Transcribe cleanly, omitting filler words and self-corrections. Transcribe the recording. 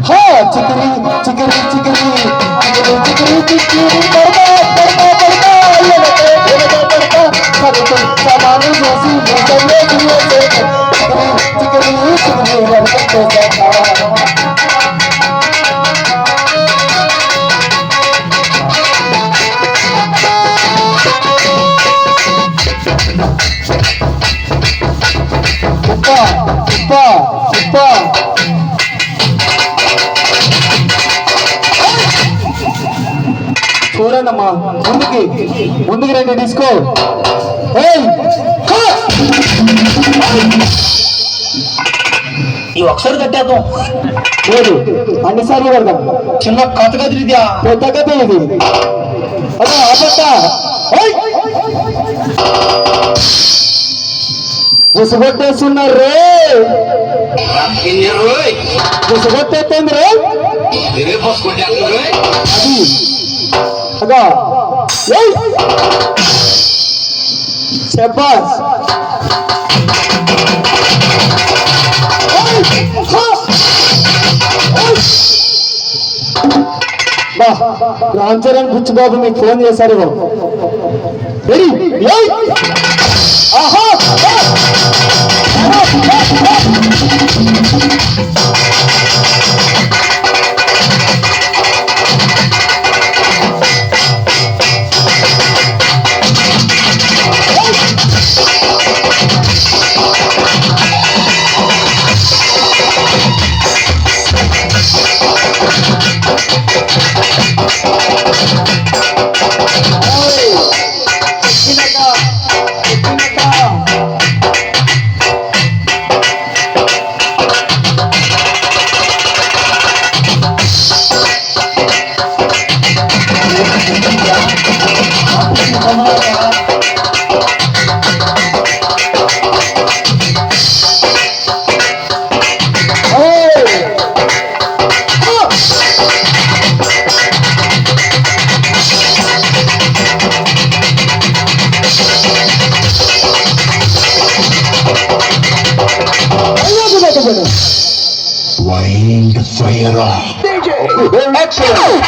ಹಾ ಚಿಕರಿ ಚಿಕರಿ ಚಿಕರಿ ಚಿಕರಿ ಚಿಕರಿ ಚಿಕರಿ ಬರ್ತಾ ಬರ್ತಾ ಬರ್ತಾ ಸಾಮಾನು ಜೋಸಿ ಮುಸಲ್ಲೆ ದುನಿಯಾ ಚಿಕರಿ ಚಿಕರಿ ಬರ್ತಾ చూడండమ్మా ముందుకి రండి డిస్కో ఈ ఒకసారి కట్టేద్దాం లేదు అన్నిసార్లు పెడదాం చిన్న కథ కదిరి ఇదా పెద్ద కథ ఇది అదే ఆపట్ట గుసగొట్టేస్తున్నారు రే గుసగొట్టేస్తుంది రే అది అగా శబాస్ రామ్ చరణ్ బుచ్చిబాబు మీకు ఫోన్ చేశారు ఆహా Wind fire. Excellent.